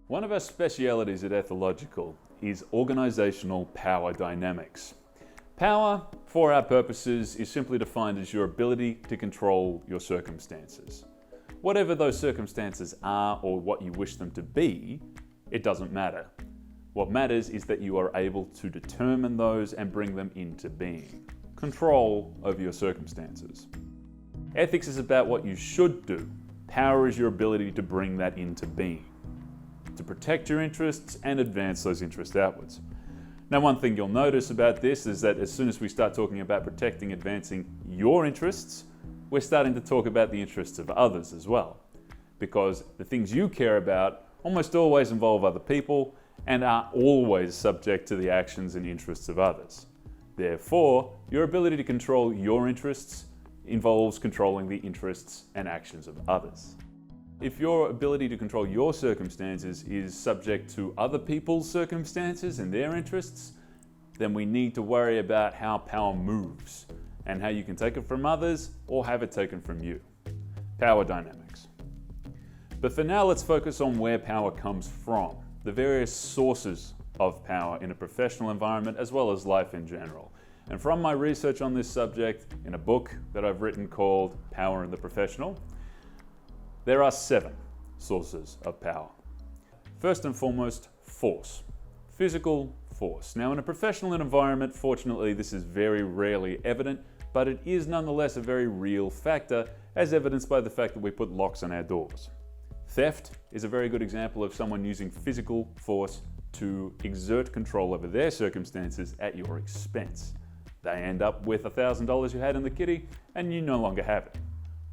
One of our specialities at Ethilogical is organisational power dynamics. Power, for our purposes, is simply defined as your ability to control your circumstances. Whatever those circumstances are or what you wish them to be, it doesn't matter. What matters is that you are able to determine those and bring them into being. Control over your circumstances. Ethics is about what you should do. Power is your ability to bring that into being, to protect your interests and advance those interests outwards. Now, one thing you'll notice about this is that as soon as we start talking about protecting, advancing your interests, we're starting to talk about the interests of others as well. Because the things you care about almost always involve other people and are always subject to the actions and interests of others. Therefore, your ability to control your interests involves controlling the interests and actions of others. If your ability to control your circumstances is subject to other people's circumstances and their interests, then we need to worry about how power moves and how you can take it from others or have it taken from you. Power dynamics. But for now, let's focus on where power comes from, the various sources of power in a professional environment as well as life in general. And from my research on this subject in a book that I've written called Power in the Professional, there are 7 sources of power. First and foremost, force. Physical force. Now, in a professional environment, fortunately, this is very rarely evident, but it is nonetheless a very real factor, as evidenced by the fact that we put locks on our doors. Theft is a very good example of someone using physical force to exert control over their circumstances at your expense. They end up with $1,000 you had in the kitty, and you no longer have it.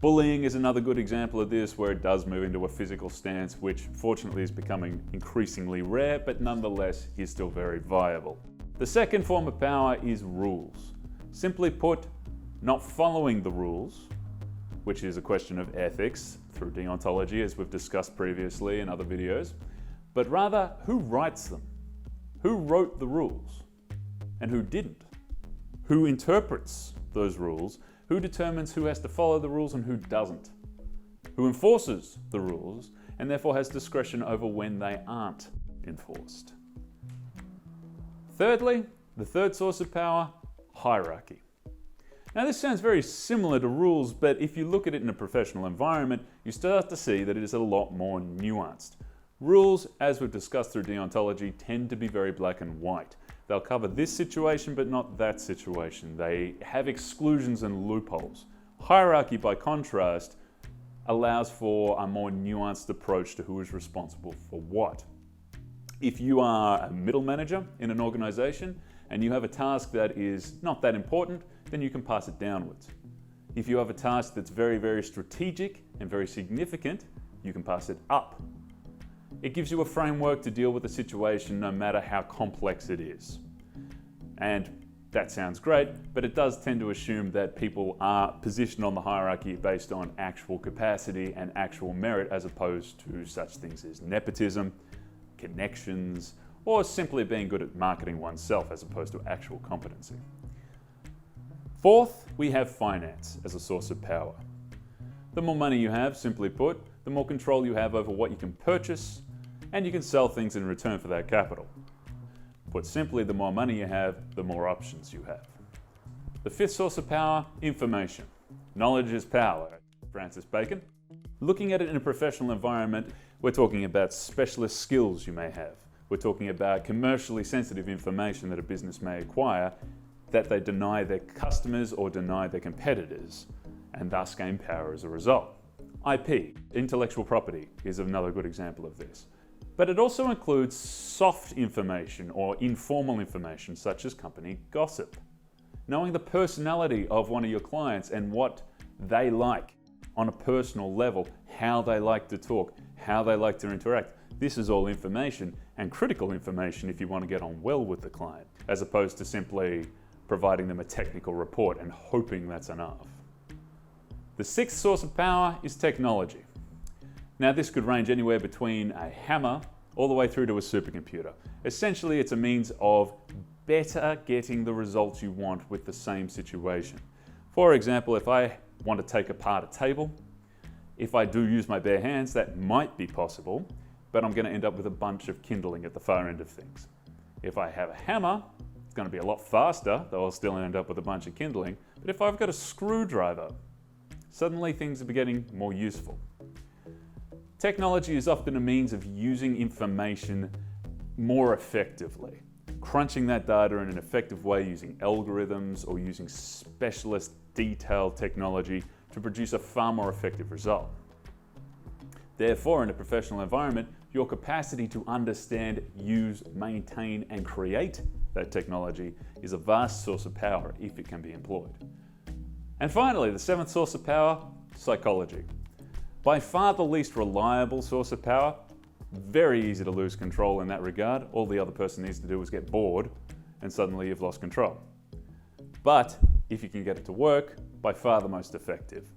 Bullying is another good example of this, where it does move into a physical stance, which fortunately is becoming increasingly rare, but nonetheless is still very viable. The second form of power is rules. Simply put, not following the rules, which is a question of ethics through deontology, as we've discussed previously in other videos, but rather who writes them, who wrote the rules, and who didn't, who interprets those rules, who determines who has to follow the rules and who doesn't, who enforces the rules and therefore has discretion over when they aren't enforced. Thirdly, the third source of power, hierarchy. Now, this sounds very similar to rules, but if you look at it in a professional environment, you start to see that it is a lot more nuanced. Rules, as we've discussed through deontology, tend to be very black and white. They'll cover this situation, but not that situation. They have exclusions and loopholes. Hierarchy, by contrast, allows for a more nuanced approach to who is responsible for what. If you are a middle manager in an organization and you have a task that is not that important, then you can pass it downwards. If you have a task that's very, very strategic and very significant, you can pass it up. It gives you a framework to deal with the situation no matter how complex it is. And that sounds great, but it does tend to assume that people are positioned on the hierarchy based on actual capacity and actual merit, as opposed to such things as nepotism, connections, or simply being good at marketing oneself as opposed to actual competency. Fourth, we have finance as a source of power. The more money you have, simply put, the more control you have over what you can purchase, and you can sell things in return for that capital. Put simply, the more money you have, the more options you have. The fifth source of power, information. Knowledge is power, Francis Bacon. Looking at it in a professional environment, we're talking about specialist skills you may have. We're talking about commercially sensitive information that a business may acquire that they deny their customers or deny their competitors, and thus gain power as a result. IP, intellectual property, is another good example of this. But it also includes soft information or informal information, such as company gossip. Knowing the personality of one of your clients and what they like on a personal level, how they like to talk, how they like to interact. This is all information, and critical information if you want to get on well with the client, as opposed to simply providing them a technical report and hoping that's enough. The sixth source of power is technology. Now, this could range anywhere between a hammer all the way through to a supercomputer. Essentially, it's a means of better getting the results you want with the same situation. For example, if I want to take apart a table, if I do use my bare hands, that might be possible, but I'm going to end up with a bunch of kindling at the far end of things. If I have a hammer, it's going to be a lot faster, though I'll still end up with a bunch of kindling. But if I've got a screwdriver, suddenly things are getting more useful. Technology is often a means of using information more effectively, crunching that data in an effective way using algorithms or using specialist detailed technology to produce a far more effective result. Therefore, in a professional environment, your capacity to understand, use, maintain, and create that technology is a vast source of power if it can be employed. And finally, the seventh source of power, psychology. By far the least reliable source of power, very easy to lose control in that regard. All the other person needs to do is get bored, and suddenly you've lost control. But if you can get it to work, by far the most effective,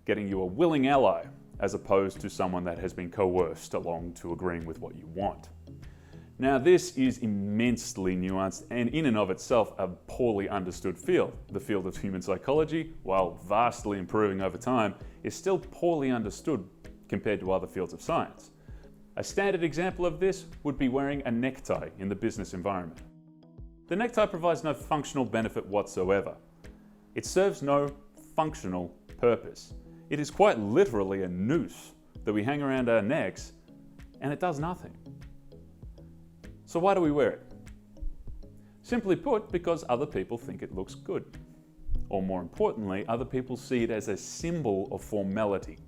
getting you a willing ally as opposed to someone that has been coerced along to agreeing with what you want. Now, this is immensely nuanced and in and of itself a poorly understood field. The field of human psychology, while vastly improving over time, is still poorly understood compared to other fields of science. A standard example of this would be wearing a necktie in the business environment. The necktie provides no functional benefit whatsoever. It serves no functional purpose. It is quite literally a noose that we hang around our necks, and it does nothing. So why do we wear it? Simply put, because other people think it looks good. Or more importantly, other people see it as a symbol of formality,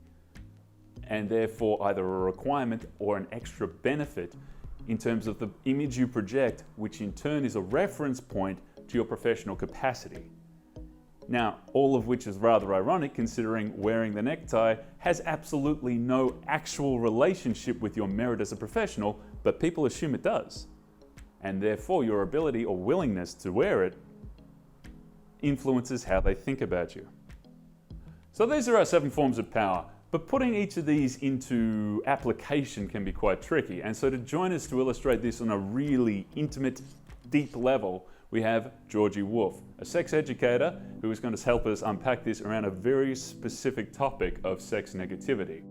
and therefore either a requirement or an extra benefit in terms of the image you project, which in turn is a reference point to your professional capacity. Now, all of which is rather ironic considering wearing the necktie has absolutely no actual relationship with your merit as a professional, but people assume it does. And therefore your ability or willingness to wear it influences how they think about you. So these are our 7 forms of power, but putting each of these into application can be quite tricky. And so to join us to illustrate this on a really intimate, deep level, we have Georgie Wolfe, a sex educator who is going to help us unpack this around a very specific topic of sex negativity.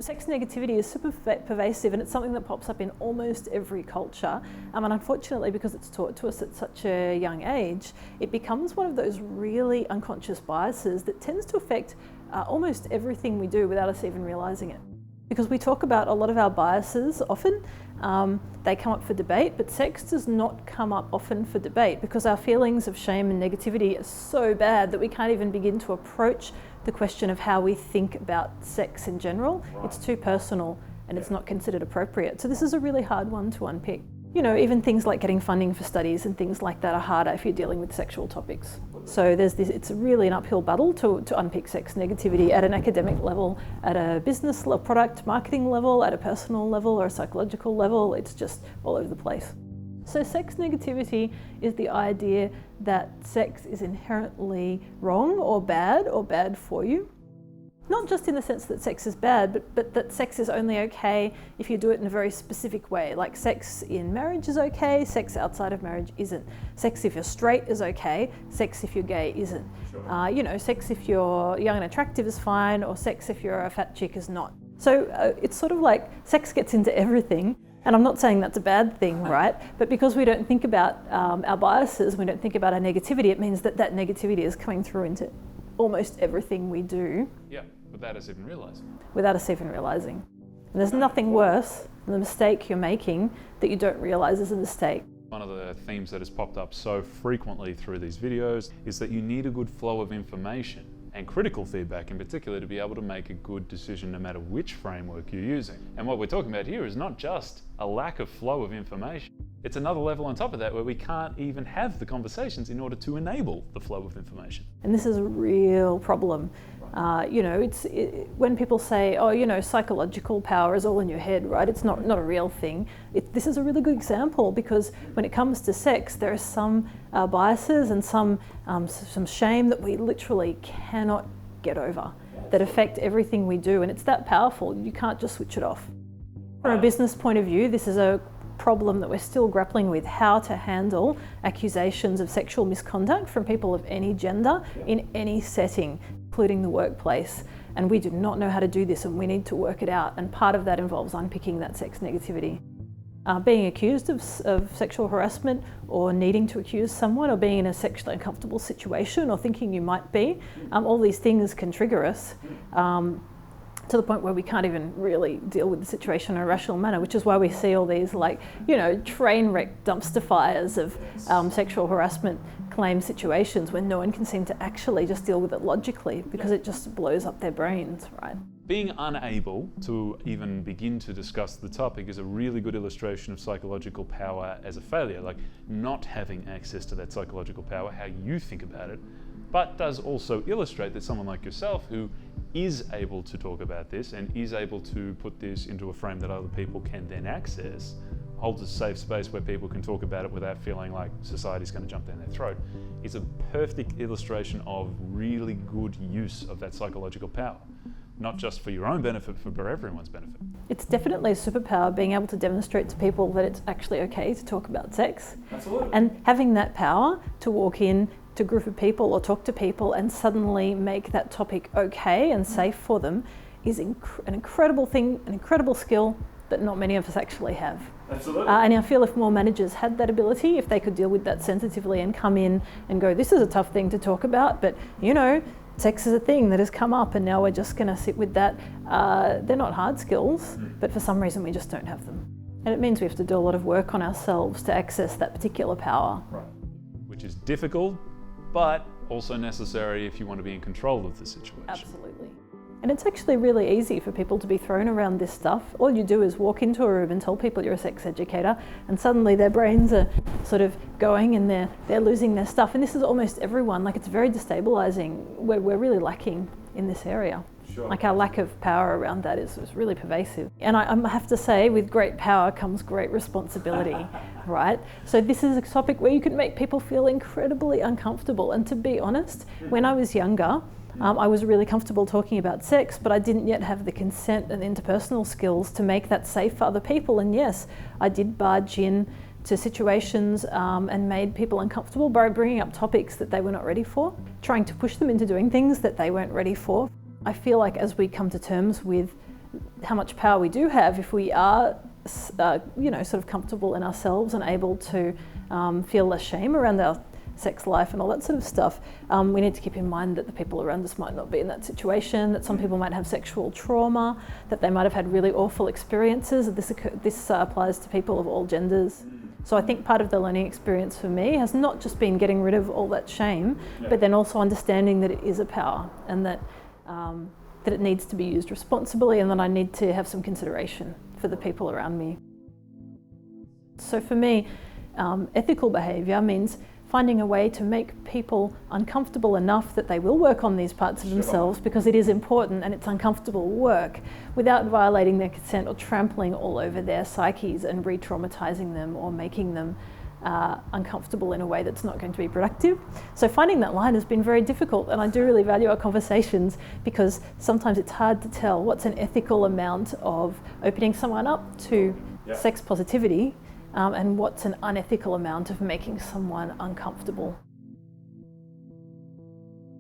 Sex negativity is super pervasive, and it's something that pops up in almost every culture. And unfortunately, because it's taught to us at such a young age, it becomes one of those really unconscious biases that tends to affect almost everything we do without us even realizing it. Because we talk about a lot of our biases often, they come up for debate, but sex does not come up often for debate because our feelings of shame and negativity are so bad that we can't even begin to approach the question of how we think about sex in general. Right. It's too personal and it's not considered appropriate. So this is a really hard one to unpick. You know, even things like getting funding for studies and things like that are harder if you're dealing with sexual topics. So it's really an uphill battle to unpick sex negativity at an academic level, at a business product marketing level, at a personal level or a psychological level. It's just all over the place. So sex negativity is the idea that sex is inherently wrong or bad for you. Not just in the sense that sex is bad, but that sex is only okay if you do it in a very specific way. Like sex in marriage is okay, sex outside of marriage isn't. Sex if you're straight is okay, sex if you're gay isn't. Sure. Sex if you're young and attractive is fine, or sex if you're a fat chick is not. So it's sort of like sex gets into everything. And I'm not saying that's a bad thing, right? But because we don't think about our biases, we don't think about our negativity, it means that negativity is coming through into almost everything we do. Yeah, without us even realizing. Without us even realizing. And there's nothing worse than the mistake you're making that you don't realize is a mistake. One of the themes that has popped up so frequently through these videos is that you need a good flow of information, and critical feedback in particular, to be able to make a good decision no matter which framework you're using. And what we're talking about here is not just a lack of flow of information. It's another level on top of that where we can't even have the conversations in order to enable the flow of information. And this is a real problem. When people say, psychological power is all in your head, right? It's not a real thing. This is a really good example because when it comes to sex, there are some biases and some shame that we literally cannot get over that affect everything we do. And it's that powerful, you can't just switch it off. From a business point of view, this is a problem that we're still grappling with, how to handle accusations of sexual misconduct from people of any gender in any setting, including the workplace. and we do not know how to do this and we need to work it out. And part of that involves unpicking that sex negativity. Being accused of sexual harassment, or needing to accuse someone, or being in a sexually uncomfortable situation, or thinking you might be, all these things can trigger us to the point where we can't even really deal with the situation in a rational manner, which is why we see all these, like, you know, train wreck dumpster fires of sexual harassment claim situations when no one can seem to actually just deal with it logically, because it just blows up their brains, right? Being unable to even begin to discuss the topic is a really good illustration of psychological power as a failure, like not having access to that psychological power, how you think about it, but does also illustrate that someone like yourself, who is able to talk about this and is able to put this into a frame that other people can then access, holds a safe space where people can talk about it without feeling like society's going to jump down their throat, is a perfect illustration of really good use of that psychological power. Not just for your own benefit, but for everyone's benefit. It's definitely a superpower, being able to demonstrate to people that it's actually okay to talk about sex. Absolutely. And having that power to walk in to a group of people or talk to people and suddenly make that topic okay and safe for them is an incredible thing, an incredible skill that not many of us actually have. Absolutely. And I feel if more managers had that ability, if they could deal with that sensitively and come in and go, this is a tough thing to talk about, but you know, sex is a thing that has come up and now we're just going to sit with that. They're not hard skills, but for some reason we just don't have them. And it means we have to do a lot of work on ourselves to access that particular power. Right. Which is difficult, but also necessary if you want to be in control of the situation. Absolutely. And it's actually really easy for people to be thrown around this stuff. All you do is walk into a room and tell people you're a sex educator, and suddenly their brains are sort of going and they're losing their stuff. And this is almost everyone. Like, it's very destabilizing. We're really lacking in this area. Sure. Like, our lack of power around that is really pervasive. And I have to say, with great power comes great responsibility, right? So this is a topic where you can make people feel incredibly uncomfortable. And to be honest, when I was younger, I was really comfortable talking about sex, but I didn't yet have the consent and interpersonal skills to make that safe for other people. And yes, I did barge in to situations and made people uncomfortable by bringing up topics that they were not ready for, trying to push them into doing things that they weren't ready for. I feel like as we come to terms with how much power we do have, if we are sort of comfortable in ourselves and able to feel less shame around our sex life and all that sort of stuff, we need to keep in mind that the people around us might not be in that situation, that some people might have sexual trauma, that they might have had really awful experiences. This applies to people of all genders. So I think part of the learning experience for me has not just been getting rid of all that shame, but then also understanding that it is a power, and that it needs to be used responsibly, and that I need to have some consideration for the people around me. So for me, ethical behaviour means finding a way to make people uncomfortable enough that they will work on these parts of themselves, because it is important and it's uncomfortable work, without violating their consent or trampling all over their psyches and re-traumatizing them or making them uncomfortable in a way that's not going to be productive. So finding that line has been very difficult, and I do really value our conversations, because sometimes it's hard to tell what's an ethical amount of opening someone up to sex positivity and what's an unethical amount of making someone uncomfortable.